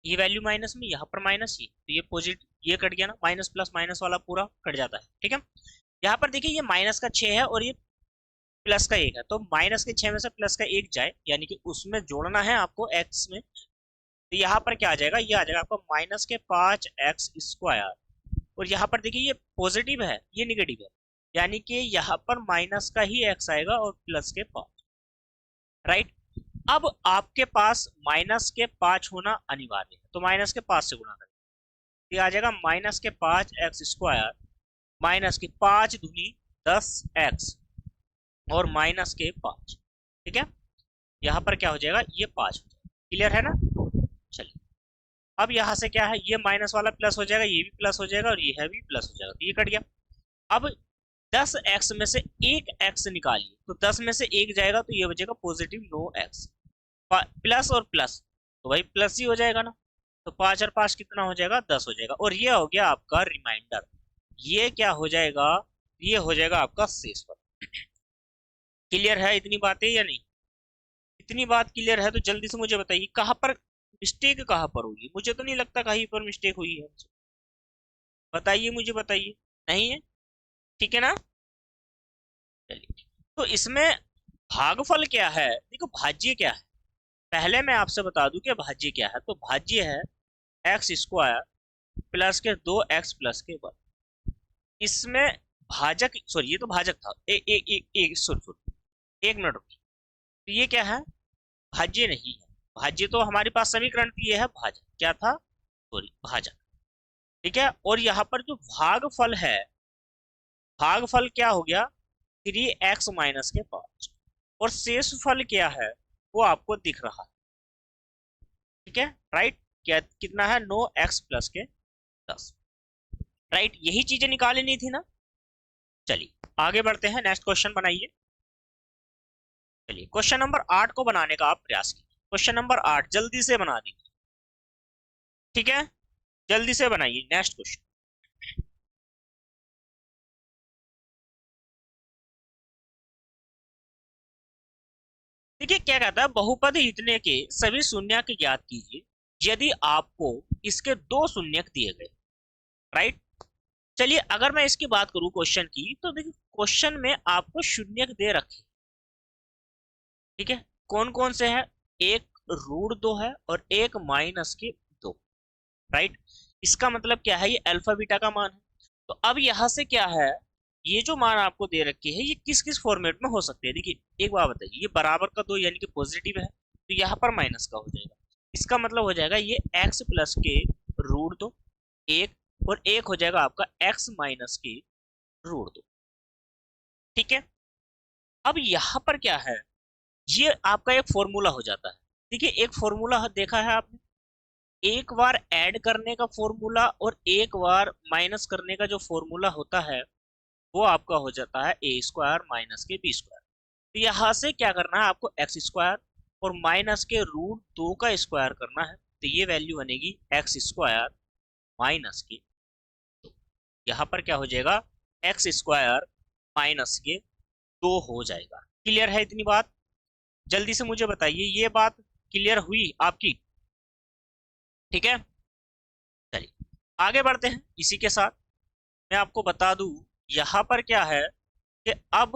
ये वैल्यू माइनस में, यहाँ पर माइनस, ये तो ये पॉजिटिव, ये कट गया ना, माइनस प्लस माइनस वाला पूरा कट जाता है। ठीक है, यहाँ पर देखिए ये माइनस का 6 है और ये प्लस का 1 है, तो माइनस के 6 में से प्लस का 1 जाए, यानी कि उसमें जोड़ना है आपको x में, तो यहाँ पर क्या आ जाएगा, ये आ जाएगा आपका माइनस के 5x स्क्वायर, और यहाँ पर देखिए ये पॉजिटिव है ये निगेटिव है, यानी कि यहाँ पर माइनस का ही x आएगा और प्लस के 5। राइट, अब आपके पास माइनस के 5 होना अनिवार्य है, तो माइनस के 5 से गुणा करें, ये आ जाएगा माइनस के 5x स्क्वायर माइनस के 5 दूनी 10x और माइनस के 5। ठीक है, यहाँ पर क्या हो जाएगा, ये 5 हो जाएगा। क्लियर है ना। चलिए अब यहाँ से क्या है, ये माइनस वाला प्लस हो जाएगा, ये भी प्लस हो जाएगा और ये है भी प्लस हो जाएगा, तो ये कट गया। अब 10x में से एक x निकालिए, तो 10 में से एक जाएगा तो ये बचेगा पॉजिटिव 9x, प्लस और प्लस तो भाई प्लस ही हो जाएगा ना, तो 5 और 5 कितना हो जाएगा 10 हो जाएगा, और ये हो गया आपका रिमाइंडर। ये क्या हो जाएगा, ये हो जाएगा आपका शेषफल। क्लियर है इतनी बातें या नहीं, इतनी बात क्लियर है तो जल्दी से मुझे बताइए कहाँ पर मिस्टेक, कहाँ पर हुई, मुझे तो नहीं लगता कहीं पर मिस्टेक हुई है, बताइए मुझे, बताइए। नहीं है, ठीक है ना। चलिए तो इसमें भागफल क्या है, देखो भाज्य क्या है, पहले मैं आपसे बता दूं कि भाज्य क्या है, तो भाज्य है एक्स स्क्वायर प्लस के 2x प्लस के 1। इसमें भाजक, सॉरी ये तो भाजक था, एक मिनट रुकिए, तो ये क्या है, भाज्य नहीं है, भाज्य तो हमारे पास समीकरण ये है भाजक, क्या था, सॉरी भाजक। ठीक है, और यहाँ पर जो भागफल है, भागफल क्या हो गया 3x माइनस के 5, और शेषफल क्या है वो आपको दिख रहा है। ठीक है, राइट, क्या कितना है 9x प्लस के 10। राइट, यही चीजें निकालनी थी ना। चलिए आगे बढ़ते हैं, नेक्स्ट क्वेश्चन बनाइए। चलिए क्वेश्चन नंबर 8 को बनाने का आप प्रयास कीजिए, क्वेश्चन नंबर 8 जल्दी से बना दीजिए। ठीक है, जल्दी से बनाइए नेक्स्ट क्वेश्चन। देखिए क्या कहता है, बहुपद इतने के सभी शून्य की ज्ञात कीजिए यदि आपको इसके 2 शून्यक दिए गए। राइट, चलिए अगर मैं इसकी बात करूं क्वेश्चन की, तो देखिए क्वेश्चन में आपको शून्य दे रखे, ठीक है, कौन कौन से है, एक √2 है और एक -2, राइट। इसका मतलब क्या है, ये अल्फा बीटा का मान है। तो अब यहां से क्या है, ये जो मान आपको दे रखे है ये किस किस फॉर्मेट में हो सकते हैं। देखिए एक बात बताइए, ये बराबर का दो यानी कि पॉजिटिव है, तो यहाँ पर माइनस का हो जाएगा। इसका मतलब हो जाएगा ये x प्लस के √2 एक, और एक हो जाएगा आपका x माइनस के √2, ठीक है। अब यहाँ पर क्या है, ये आपका एक फॉर्मूला हो जाता है। देखिए एक फॉर्मूला देखा है आपने, एक बार ऐड करने का फॉर्मूला और एक बार माइनस करने का जो फॉर्मूला होता है, वो आपका हो जाता है a² माइनस के b²। तो यहाँ से क्या करना है आपको, x² और माइनस के √2 का स्क्वायर करना है, तो ये वैल्यू बनेगी x² माइनस के, यहाँ पर क्या हो जाएगा, x² माइनस के 2 हो जाएगा। क्लियर है इतनी बात? जल्दी से मुझे बताइए, ये बात क्लियर हुई आपकी? ठीक है, चलिए आगे बढ़ते हैं। इसी के साथ मैं आपको बता दूं, यहाँ पर क्या है कि अब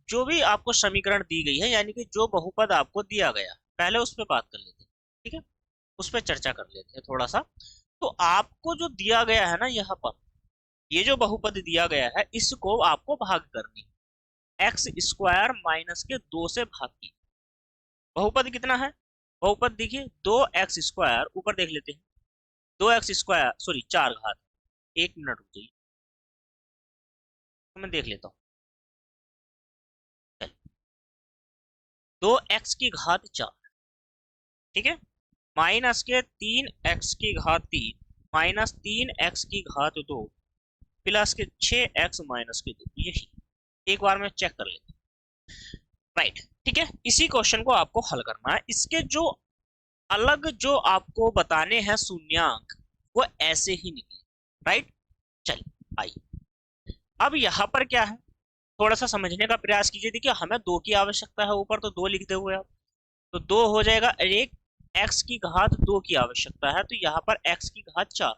जो भी आपको समीकरण दी गई है, यानी कि जो बहुपद आपको दिया गया, पहले उस पर बात कर लेते हैं, ठीक है, उस पर चर्चा कर लेते हैं थोड़ा सा। तो आपको जो दिया गया है ना यहाँ पर, ये जो बहुपद दिया गया है इसको आपको भाग करनी है, x² माइनस के 2 से भाग की। बहुपद कितना है, बहुपद देखिए 2x², ऊपर देख लेते हैं, 2x², सॉरी 4 घात, एक मिनट रुक जाइए तो मैं देख लेता हूँ। 2x⁴, ठीक है, माइनस के 3x⁴ माइनस 3x⁴ प्लस के 6x माइनस के 2, यही एक बार में चेक कर लेते हैं, राइट। ठीक है, इसी क्वेश्चन को आपको हल करना है। इसके जो अलग जो आपको बताने हैं शून्यांक, वो ऐसे ही निकले, राइट। चलिए आइए, अब यहाँ पर क्या है, थोड़ा सा समझने का प्रयास कीजिए। देखिए हमें 2 की आवश्यकता है, ऊपर तो 2 लिखते हुए आप, तो 2 हो जाएगा, एक x⁴ की आवश्यकता है, तो यहाँ पर x⁴,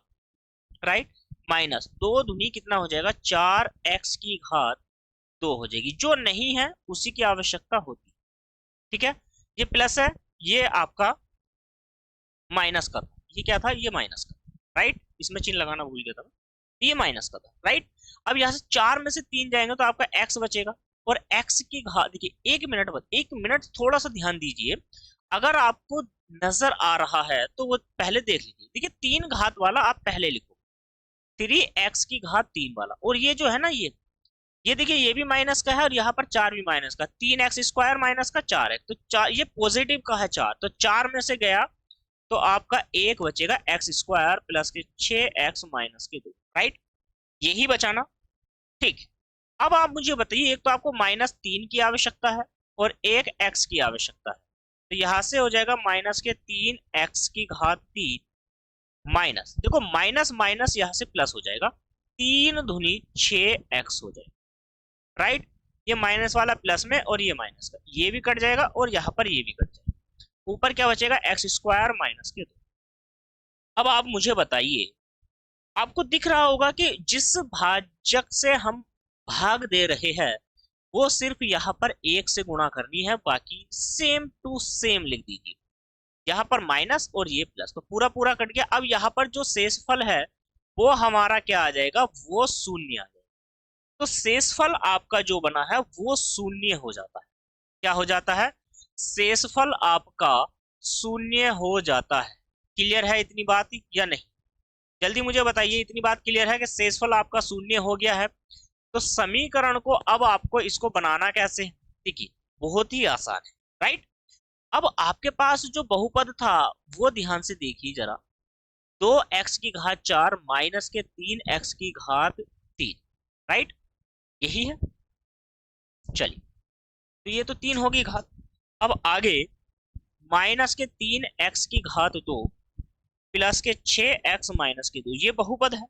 राइट, माइनस 2 दूनी कितना हो जाएगा, 4x⁴ हो जाएगी। जो नहीं है उसी की आवश्यकता होती, ठीक है। ये प्लस है, ये आपका माइनस का था, ये क्या था, ये माइनस का, राइट, इसमें चिन्ह लगाना भूल गया था, ये माइनस का था, राइट। अब यहाँ से 4 में से 3 जाएंगे तो आपका x बचेगा, और x⁴, देखिए एक मिनट थोड़ा सा ध्यान दीजिए। अगर आपको नजर आ रहा है तो वो पहले देख लीजिए। देखिए 3 घात वाला आप पहले लिखो, 3x⁴ वाला, और ये जो है ना, ये देखिए ये भी माइनस का है, और यहाँ पर 4 भी माइनस का, 3x² माइनस का 4x, तो 4 ये पॉजिटिव का है 4, तो 4 में से गया तो आपका एक बचेगा x² प्लस के 6x माइनस के 2, राइट, यही बचाना, ठीक। अब आप मुझे बताइए, एक तो आपको -3 की आवश्यकता है और एक x की आवश्यकता है, तो यहां से हो जाएगा माइनस के 3x⁴ माइनस, देखो माइनस माइनस यहाँ से प्लस हो जाएगा, 3 दूनी 6x हो जाएगा, राइट। ये माइनस वाला प्लस में और ये माइनस का, ये भी कट जाएगा और यहाँ पर ये भी कट जाएगा, ऊपर क्या बचेगा, x² माइनस के 2। अब आप मुझे बताइए, आपको दिख रहा होगा कि जिस भाजक से हम भाग दे रहे हैं, वो सिर्फ यहाँ पर 1 से गुणा करनी है, बाकी सेम टू सेम लिख दीजिए। यहाँ पर माइनस और ये प्लस, तो पूरा पूरा कट गया। अब यहाँ पर जो शेषफल है वो हमारा क्या आ जाएगा, वो शून्य आ जाएगा। तो शेषफल आपका जो बना है वो शून्य हो जाता है। क्या हो जाता है, शेषफल आपका शून्य हो जाता है। क्लियर है इतनी बात या नहीं? जल्दी मुझे बताइए, इतनी बात क्लियर है कि शेषफल आपका शून्य हो गया है। तो समीकरण को अब आपको इसको बनाना कैसे है, देखिए बहुत ही आसान है, राइट। अब आपके पास जो बहुपद था वो ध्यान से देखिए जरा, 2x⁴ माइनस के 3x⁴, राइट, यही है। चलिए, तो ये तो 3 होगी घात। अब आगे माइनस के 3x⁴ प्लस के 6x माइनस के 2, ये बहुपद है।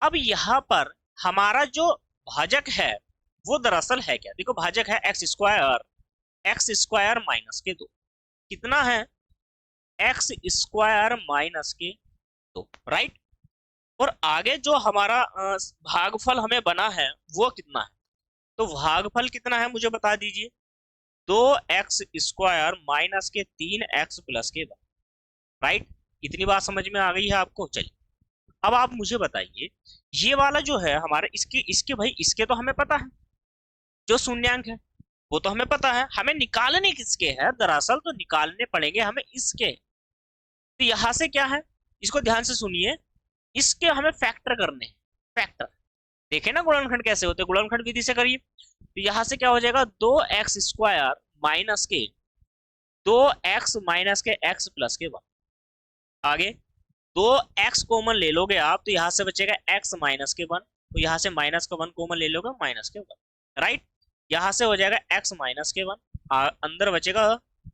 अब यहाँ पर हमारा जो भाजक है वो दरअसल है क्या, देखो भाजक है x² माइनस के 2, कितना है, x² माइनस के 2, राइट। और आगे जो हमारा भागफल हमें बना है वो कितना है। तो भागफल कितना है मुझे बता दीजिए। 2x² माइनस के 3x प्लस के 1। राइट, इतनी बात समझ में आ गई है आपको। चलिए अब आप मुझे बताइए, ये वाला जो है हमारे इसके इसके भाई इसके तो हमें पता है, जो शून्यांक है वो तो हमें पता है, हमें निकालने किसके हैं दरअसल, तो निकालने पड़ेंगे हमें इसके। तो यहां से क्या है, इसको ध्यान से सुनिए, इसके हमें फैक्टर करने हैं। फैक्टर देखे ना गुणनखंड कैसे होते हैं, गुणनखंड विधि से करिए। तो यहां से क्या हो जाएगा, 2x² माइनस के 2x माइनस के x प्लस के 1। आगे 2x कॉमन ले लोगे आप तो यहाँ से बचेगा x माइनस के 1, तो यहाँ से माइनस का 1 कॉमन ले लोगे, माइनस के 1। राइट, यहाँ से हो जाएगा x माइनस के 1, अंदर बचेगा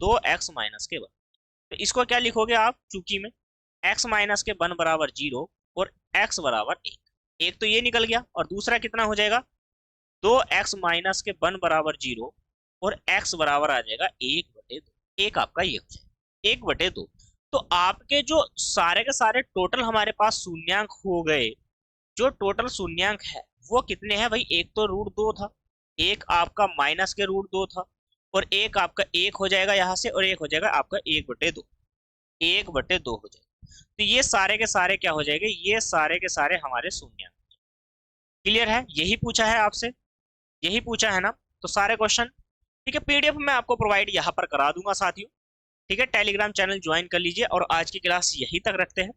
2x माइनस के 1। तो इसको क्या लिखोगे आप, चूंकि में x माइनस के 1 बराबर 0 और x बराबर 1, एक तो ये निकल गया, और दूसरा कितना हो जाएगा, 2x माइनस के 1 बराबर 0 और x बराबर आ जाएगा 1/2। एक आपका ये हो जाएगा 1/2। तो आपके जो सारे के सारे टोटल हमारे पास शून्यांक हो गए, जो टोटल शून्यांक है वो कितने हैं भाई, एक तो √2 था, एक आपका माइनस के √2 था, और एक आपका 1 हो जाएगा यहाँ से, और एक हो जाएगा आपका 1/2, 1/2 हो जाएगा। तो ये सारे के सारे क्या हो जाएंगे, ये सारे के सारे हमारे शून्यांक। क्लियर है, यही पूछा है आपसे, यही पूछा है ना। तो सारे क्वेश्चन ठीक है, पीडीएफ में आपको प्रोवाइड यहाँ पर करा दूंगा साथियों। ठीक है, टेलीग्राम चैनल ज्वाइन कर लीजिए, और आज की क्लास यहीं तक रखते हैं,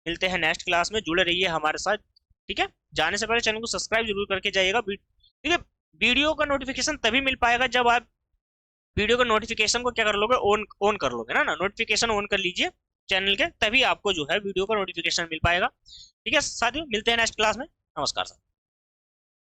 मिलते हैं नेक्स्ट क्लास में, जुड़े रहिए हमारे साथ। ठीक है, जाने से पहले चैनल को सब्सक्राइब जरूर करके जाइएगा। ठीक है, वीडियो का नोटिफिकेशन तभी मिल पाएगा जब आप वीडियो का नोटिफिकेशन को क्या कर लोगे, ऑन कर लोगे ना नोटिफिकेशन ऑन कर लीजिए चैनल के, तभी आपको जो है वीडियो का नोटिफिकेशन मिल पाएगा। ठीक है साथियों, मिलते हैं नेक्स्ट क्लास में। नमस्कार सर।